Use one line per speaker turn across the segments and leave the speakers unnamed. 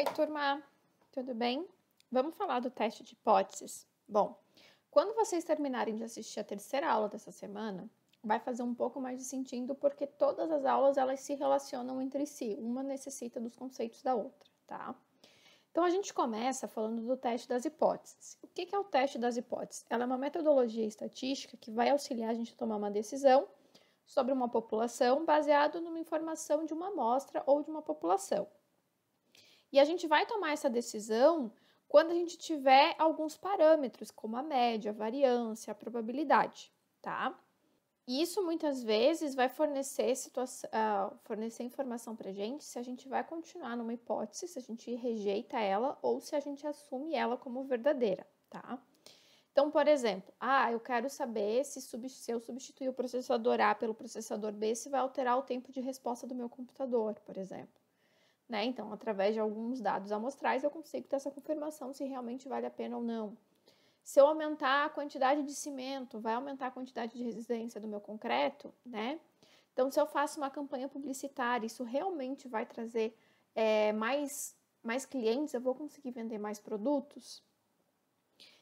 Oi, turma, tudo bem? Vamos falar do teste de hipóteses. Bom, quando vocês terminarem de assistir a terceira aula dessa semana, vai fazer um pouco mais de sentido porque todas as aulas elas se relacionam entre si, uma necessita dos conceitos da outra, tá? Então a gente começa falando do teste das hipóteses. O que é o teste das hipóteses? Ela é uma metodologia estatística que vai auxiliar a gente a tomar uma decisão sobre uma população baseado numa informação de uma amostra ou de uma população. E a gente vai tomar essa decisão quando a gente tiver alguns parâmetros, como a média, a variância, a probabilidade, tá? E isso muitas vezes vai fornecer informação para a gente se a gente vai continuar numa hipótese, se a gente rejeita ela ou se a gente assume ela como verdadeira, tá? Então, por exemplo, eu quero saber se eu substituir o processador A pelo processador B, se vai alterar o tempo de resposta do meu computador, por exemplo. Né? Então, através de alguns dados amostrais, eu consigo ter essa confirmação se realmente vale a pena ou não. Se eu aumentar a quantidade de cimento, vai aumentar a quantidade de resistência do meu concreto, né? Então, se eu faço uma campanha publicitária, isso realmente vai trazer mais clientes, eu vou conseguir vender mais produtos?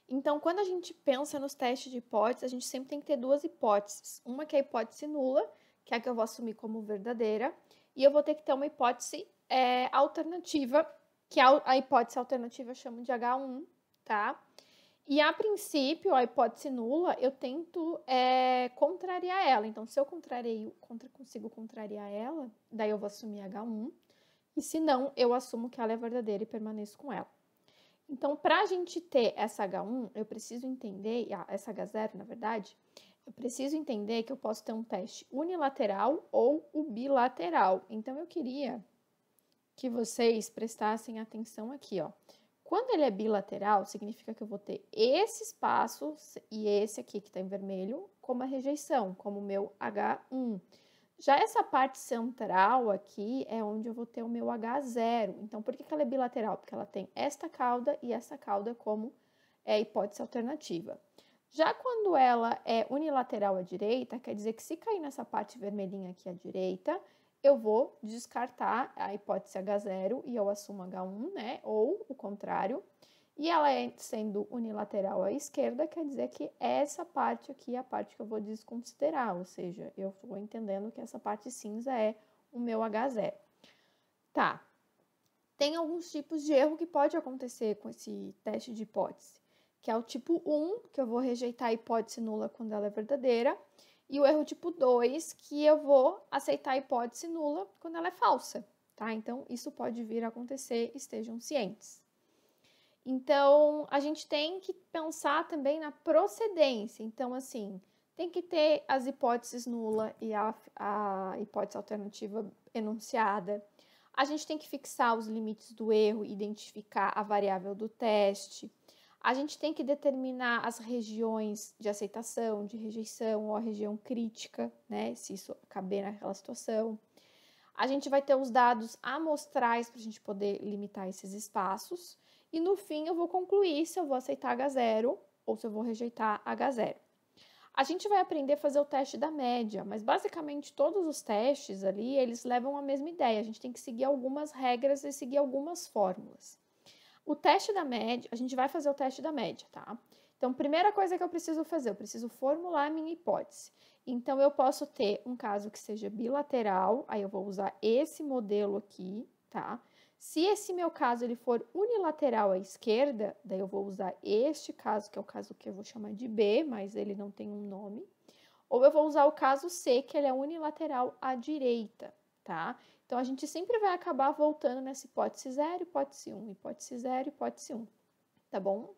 Então, quando a gente pensa nos testes de hipóteses, a gente sempre tem que ter duas hipóteses. Uma que é a hipótese nula, que é a que eu vou assumir como verdadeira, e eu vou ter que ter uma hipótese alternativa, que a hipótese alternativa eu chamo de H1, tá? E a princípio, a hipótese nula, eu tento contrariar ela. Então, se eu consigo contrariar ela, daí eu vou assumir H1. E se não, eu assumo que ela é verdadeira e permaneço com ela. Então, para a gente ter essa H1, eu preciso entender, essa H0, na verdade, eu preciso entender que eu posso ter um teste unilateral ou o bilateral. Então, eu queria que vocês prestassem atenção aqui, ó. Quando ele é bilateral, significa que eu vou ter esse espaço e esse aqui que está em vermelho como a rejeição, como o meu H1. Já essa parte central aqui é onde eu vou ter o meu H0. Então, por que ela é bilateral? Porque ela tem esta cauda e essa cauda como hipótese alternativa. Já quando ela é unilateral à direita, quer dizer que se cair nessa parte vermelhinha aqui à direita, eu vou descartar a hipótese H0 e eu assumo H1, né? Ou o contrário. E ela sendo unilateral à esquerda, quer dizer que essa parte aqui é a parte que eu vou desconsiderar, ou seja, eu estou entendendo que essa parte cinza é o meu H0. Tá. Tem alguns tipos de erro que pode acontecer com esse teste de hipótese, que é o tipo 1, que eu vou rejeitar a hipótese nula quando ela é verdadeira, e o erro tipo 2, que eu vou aceitar a hipótese nula quando ela é falsa, tá? Então, isso pode vir a acontecer, estejam cientes. Então, a gente tem que pensar também na procedência. Então, assim, tem que ter as hipóteses nula e a hipótese alternativa enunciada. A gente tem que fixar os limites do erro, identificar a variável do teste. A gente tem que determinar as regiões de aceitação, de rejeição ou a região crítica, né? Se isso caber naquela situação. A gente vai ter os dados amostrais para a gente poder limitar esses espaços. E no fim eu vou concluir se eu vou aceitar H0 ou se eu vou rejeitar H0. A gente vai aprender a fazer o teste da média, mas basicamente todos os testes ali, eles levam a mesma ideia. A gente tem que seguir algumas regras e seguir algumas fórmulas. O teste da média, a gente vai fazer o teste da média, tá? Então, primeira coisa que eu preciso fazer, eu preciso formular a minha hipótese. Então, eu posso ter um caso que seja bilateral, aí eu vou usar esse modelo aqui, tá? Se esse meu caso ele for unilateral à esquerda, daí eu vou usar este caso, que é o caso que eu vou chamar de B, mas ele não tem um nome. Ou eu vou usar o caso C, que ele é unilateral à direita, tá? Então, a gente sempre vai acabar voltando nessa hipótese 0, hipótese 1, hipótese 0, hipótese 1, tá bom?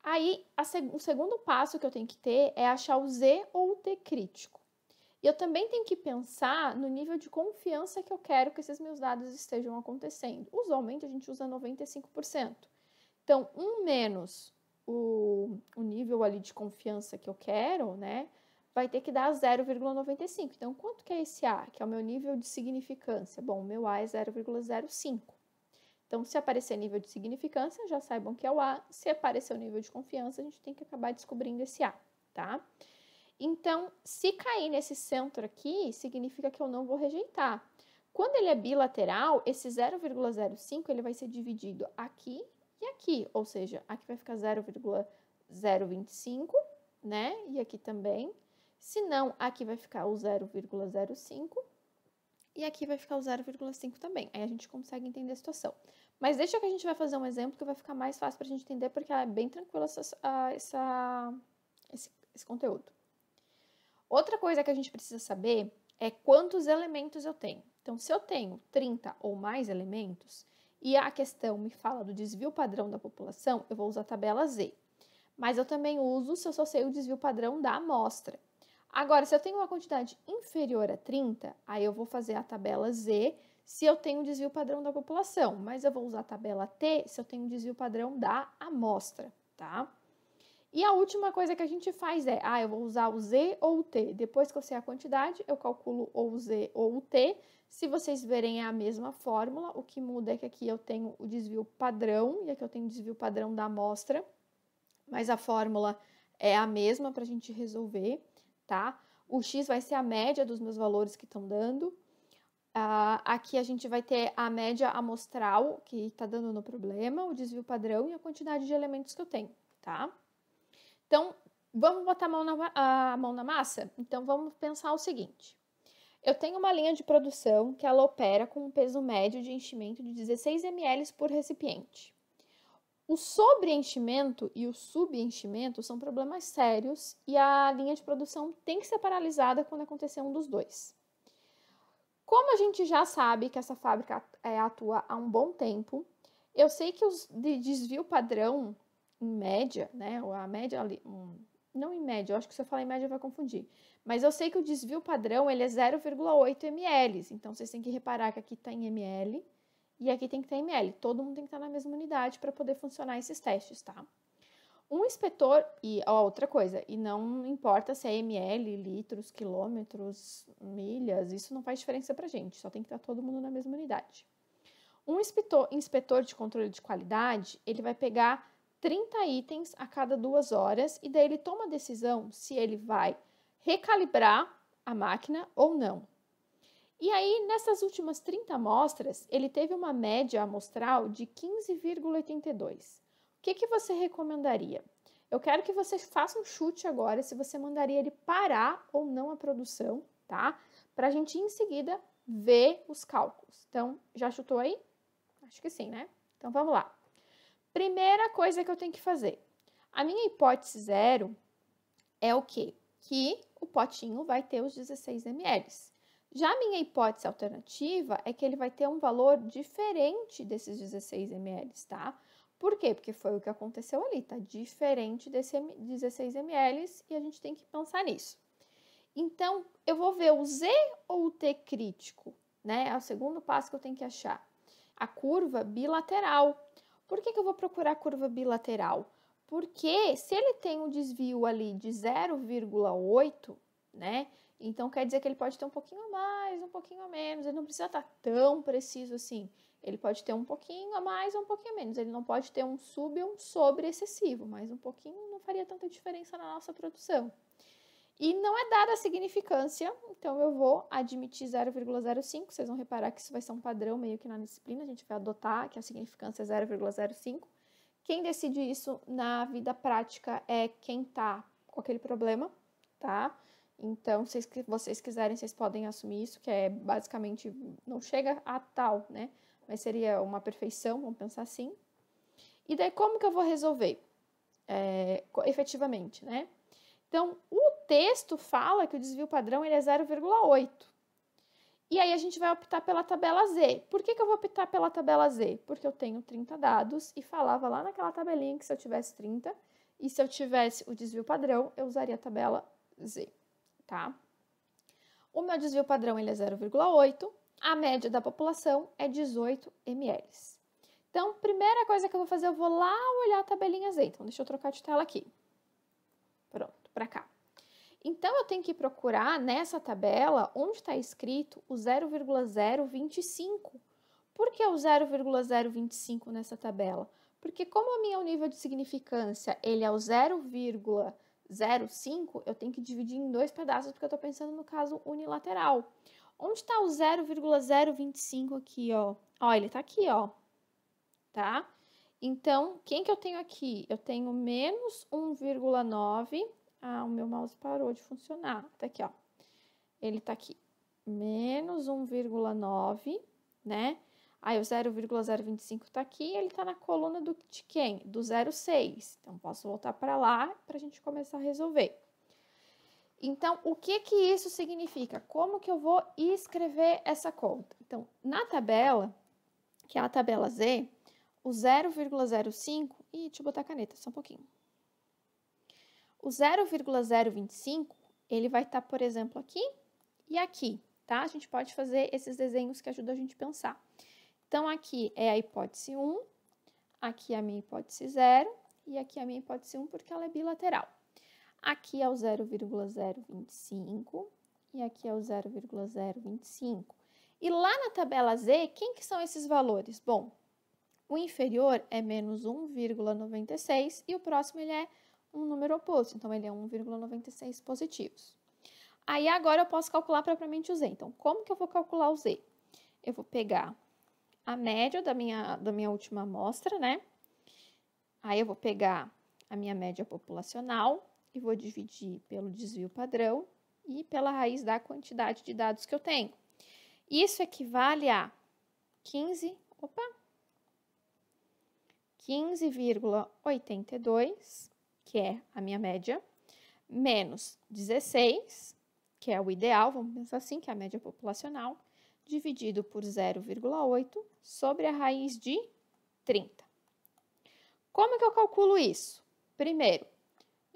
Aí, o segundo passo que eu tenho que ter é achar o Z ou o T crítico. E eu também tenho que pensar no nível de confiança que eu quero que esses meus dados estejam acontecendo. Usualmente, a gente usa 95%. Então, 1 menos o nível ali de confiança que eu quero, né, vai ter que dar 0,95. Então, quanto que é esse A, que é o meu nível de significância? Bom, o meu A é 0,05. Então, se aparecer nível de significância, já saibam que é o A. Se aparecer o nível de confiança, a gente tem que acabar descobrindo esse A, tá? Então, se cair nesse centro aqui, significa que eu não vou rejeitar. Quando ele é bilateral, esse 0,05 ele vai ser dividido aqui e aqui, ou seja, aqui vai ficar 0,025, né? E aqui também. Se não, aqui vai ficar o 0,05 e aqui vai ficar o 0,5 também. Aí a gente consegue entender a situação. Mas deixa que a gente vai fazer um exemplo que vai ficar mais fácil para a gente entender, porque é bem tranquilo esse conteúdo. Outra coisa que a gente precisa saber é quantos elementos eu tenho. Então, se eu tenho 30 ou mais elementos e a questão me fala do desvio padrão da população, eu vou usar a tabela Z. Mas eu também uso se eu só sei o desvio padrão da amostra. Agora, se eu tenho uma quantidade inferior a 30, aí eu vou fazer a tabela Z se eu tenho o desvio padrão da população, mas eu vou usar a tabela T se eu tenho o desvio padrão da amostra, tá? E a última coisa que a gente faz é, eu vou usar o Z ou o T. Depois que eu sei a quantidade, eu calculo ou o Z ou o T. Se vocês verem, é a mesma fórmula. O que muda é que aqui eu tenho o desvio padrão e aqui eu tenho o desvio padrão da amostra. Mas a fórmula é a mesma para a gente resolver, tá? O X vai ser a média dos meus valores que estão dando. Aqui a gente vai ter a média amostral que está dando no problema, o desvio padrão e a quantidade de elementos que eu tenho, tá? Então, vamos botar a mão na massa? Então, vamos pensar o seguinte. Eu tenho uma linha de produção que ela opera com um peso médio de enchimento de 16 ml por recipiente. O sobreenchimento e o subenchimento são problemas sérios e a linha de produção tem que ser paralisada quando acontecer um dos dois. Como a gente já sabe que essa fábrica atua há um bom tempo, eu sei que os de desvio padrão, em média, né, a média ali, não em média, eu acho que se eu falar em média vai confundir, mas eu sei que o desvio padrão ele é 0,8 ml, então vocês têm que reparar que aqui está em ml e aqui tem que estar em ml, todo mundo tem que estar na mesma unidade para poder funcionar esses testes, tá? Um inspetor, e outra coisa, e não importa se é ml, litros, quilômetros, milhas, isso não faz diferença pra gente, só tem que estar todo mundo na mesma unidade. Um inspetor de controle de qualidade, ele vai pegar 30 itens a cada 2 horas e daí ele toma a decisão se ele vai recalibrar a máquina ou não. E aí, nessas últimas 30 amostras, ele teve uma média amostral de 15,82. O que você recomendaria? Eu quero que você faça um chute agora se você mandaria ele parar ou não a produção, tá? Para a gente, em seguida, ver os cálculos. Então, já chutou aí? Acho que sim, né? Então, vamos lá. Primeira coisa que eu tenho que fazer. A minha hipótese zero é o quê? Que o potinho vai ter os 16 ml. Já a minha hipótese alternativa é que ele vai ter um valor diferente desses 16 ml, tá? Por quê? Porque foi o que aconteceu ali, tá? Diferente desse 16 ml e a gente tem que pensar nisso. Então, eu vou ver o Z ou o T crítico, né? É o segundo passo que eu tenho que achar. A curva bilateral. Por que eu vou procurar a curva bilateral? Porque se ele tem um desvio ali de 0,8, né? Então, quer dizer que ele pode ter um pouquinho a mais, um pouquinho a menos. Ele não precisa estar tão preciso assim. Ele pode ter um pouquinho a mais ou um pouquinho a menos. Ele não pode ter um sub ou um sobre excessivo, mas um pouquinho não faria tanta diferença na nossa produção. E não é dada a significância, então eu vou admitir 0,05. Vocês vão reparar que isso vai ser um padrão meio que na disciplina. A gente vai adotar que a significância é 0,05. Quem decide isso na vida prática é quem tá com aquele problema, tá? Então, se vocês quiserem, vocês podem assumir isso, que é basicamente, não chega a tal, né? Mas seria uma perfeição, vamos pensar assim. E daí, como que eu vou resolver? Efetivamente, né? Então, o texto fala que o desvio padrão ele é 0,8. E aí, a gente vai optar pela tabela Z. Por que eu vou optar pela tabela Z? Porque eu tenho 30 dados e falava lá naquela tabelinha que se eu tivesse 30 e se eu tivesse o desvio padrão, eu usaria a tabela Z. Tá? O meu desvio padrão ele é 0,8, a média da população é 18 ml. Então, primeira coisa que eu vou fazer, eu vou lá olhar a tabelinha Z. Então, deixa eu trocar de tela aqui. Pronto, para cá. Então, eu tenho que procurar nessa tabela onde está escrito o 0,025. Por que o 0,025 nessa tabela? Porque como o nível de significância ele é o 0,05, eu tenho que dividir em 2 pedaços, porque eu estou pensando no caso unilateral. Onde está o 0,025 aqui, ó? Ó, ele tá aqui, ó, tá? Então, quem que eu tenho aqui? Eu tenho menos 1,9. Ah, o meu mouse parou de funcionar. Tá aqui, ó. Ele tá aqui. Menos 1,9, né? Aí o 0,025 tá aqui, ele tá na coluna de quem? Do 0,6. Então, posso voltar para lá pra gente começar a resolver. Então, o que que isso significa? Como que eu vou escrever essa conta? Então, na tabela, que é a tabela Z, o 0,05... Ih, deixa eu botar a caneta, só um pouquinho. O 0,025, ele vai estar, por exemplo, aqui e aqui, tá? A gente pode fazer esses desenhos que ajudam a gente a pensar. Então, aqui é a hipótese 1, aqui é a minha hipótese 0 e aqui é a minha hipótese 1 porque ela é bilateral. Aqui é o 0,025 e aqui é o 0,025. E lá na tabela Z, quem que são esses valores? Bom, o inferior é menos 1,96 e o próximo ele é um número oposto, então ele é 1,96 positivos. Aí agora eu posso calcular propriamente o Z. Então, como que eu vou calcular o Z? Eu vou pegar a média da minha última amostra, né? Aí eu vou pegar a minha média populacional e vou dividir pelo desvio padrão e pela raiz da quantidade de dados que eu tenho. Isso equivale a 15,82, que é a minha média, menos 16, que é o ideal, vamos pensar assim, que é a média populacional, dividido por 0,8 sobre a raiz de 30. Como que eu calculo isso? Primeiro,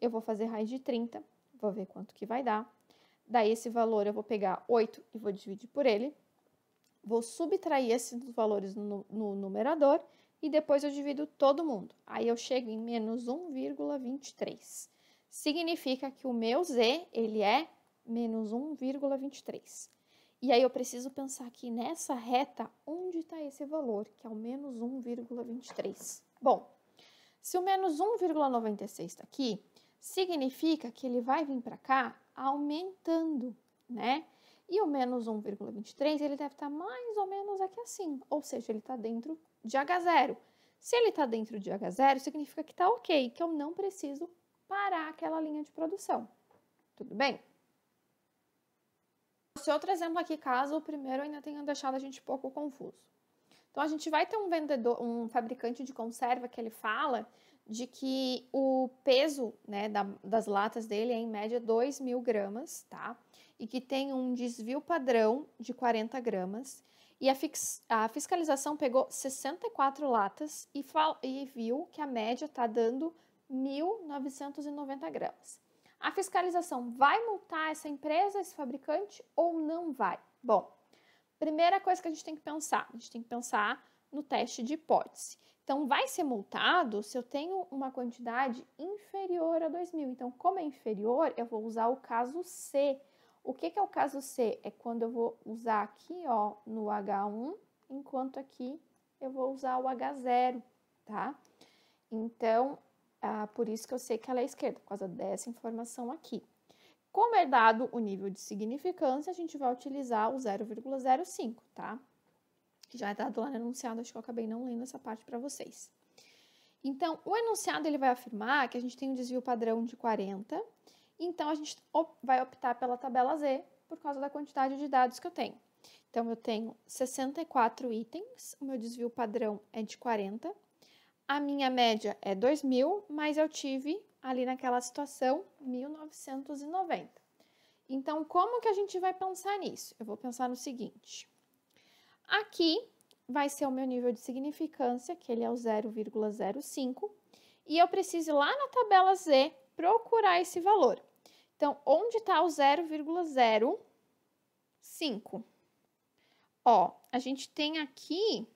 eu vou fazer raiz de 30, vou ver quanto que vai dar. Daí, esse valor eu vou pegar 8 e vou dividir por ele. Vou subtrair esses valores no numerador e depois eu divido todo mundo. Aí, eu chego em menos 1,23. Significa que o meu Z, ele é menos 1,23. E aí, eu preciso pensar aqui nessa reta, onde está esse valor, que é o menos 1,23. Bom, se o menos 1,96 está aqui, significa que ele vai vir para cá aumentando, né? E o menos 1,23, ele deve estar mais ou menos aqui assim, ou seja, ele está dentro de H0. Se ele está dentro de H0, significa que está ok, que eu não preciso parar aquela linha de produção. Tudo bem? Esse outro exemplo aqui, caso o primeiro ainda tenha deixado a gente um pouco confuso. Então, a gente vai ter um fabricante de conserva que ele fala de que o peso, né, das latas dele é em média 2.000 gramas, tá? E que tem um desvio padrão de 40 gramas. E a fiscalização pegou 64 latas e viu que a média está dando 1.990 gramas. A fiscalização vai multar essa empresa, esse fabricante, ou não vai? Bom, primeira coisa que a gente tem que pensar no teste de hipótese. Então, vai ser multado se eu tenho uma quantidade inferior a 2.000. Então, como é inferior, eu vou usar o caso C. O que é o caso C? É quando eu vou usar aqui, ó, no H1, enquanto aqui eu vou usar o H0, tá? Então, por isso que eu sei que ela é esquerda, por causa dessa informação aqui. Como é dado o nível de significância, a gente vai utilizar o 0,05, tá? Já é dado lá no enunciado, acho que eu acabei não lendo essa parte para vocês. Então, o enunciado ele vai afirmar que a gente tem um desvio padrão de 40, então a gente vai optar pela tabela Z por causa da quantidade de dados que eu tenho. Então, eu tenho 64 itens, o meu desvio padrão é de 40, a minha média é 2.000, mas eu tive ali naquela situação 1.990. Então, como que a gente vai pensar nisso? Eu vou pensar no seguinte. Aqui vai ser o meu nível de significância, que ele é o 0,05, e eu preciso ir lá na tabela Z procurar esse valor. Então, onde está o 0,05? Ó, a gente tem aqui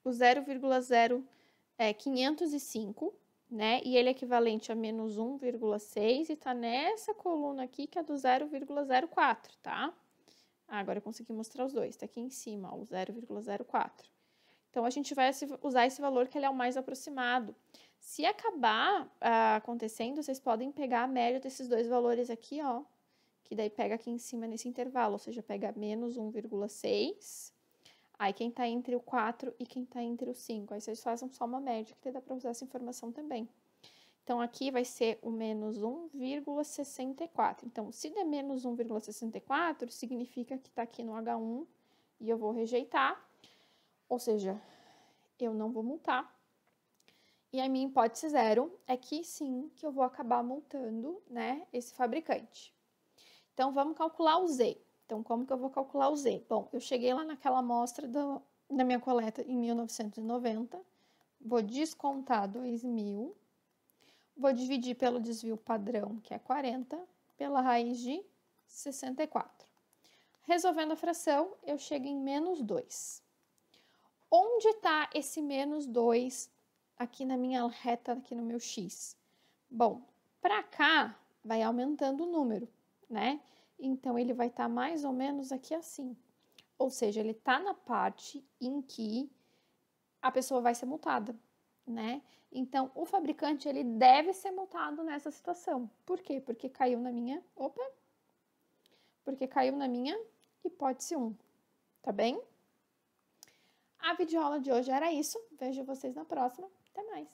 o 0,05, né? E ele é equivalente a menos 1,6 e tá nessa coluna aqui que é do 0,04, tá? Agora eu consegui mostrar os dois, tá aqui em cima, ó, o 0,04. Então, a gente vai usar esse valor que ele é o mais aproximado. Se acabar acontecendo, vocês podem pegar a média desses dois valores aqui, ó, que daí pega aqui em cima nesse intervalo, ou seja, pega menos 1,6. Aí quem tá entre o 4 e quem tá entre o 5. Aí vocês fazem só uma média, que dá para usar essa informação também. Então, aqui vai ser o menos 1,64. Então, se der menos 1,64, significa que tá aqui no H1 e eu vou rejeitar. Ou seja, eu não vou multar. E a minha hipótese 0 é que sim, que eu vou acabar multando, né, esse fabricante. Então, vamos calcular o Z. Então, como que eu vou calcular o Z? Bom, eu cheguei lá naquela amostra da minha coleta em 1990, vou descontar 2.000, vou dividir pelo desvio padrão, que é 40, pela raiz de 64. Resolvendo a fração, eu chego em menos 2. Onde está esse menos 2 aqui na minha reta, aqui no meu x? Bom, para cá vai aumentando o número, né? Então, ele vai estar mais ou menos aqui assim. Ou seja, ele está na parte em que a pessoa vai ser multada, né? Então, o fabricante, ele deve ser multado nessa situação. Por quê? Porque caiu na minha... Opa! Porque caiu na minha hipótese 1, tá bem? A videoaula de hoje era isso. Vejo vocês na próxima. Até mais!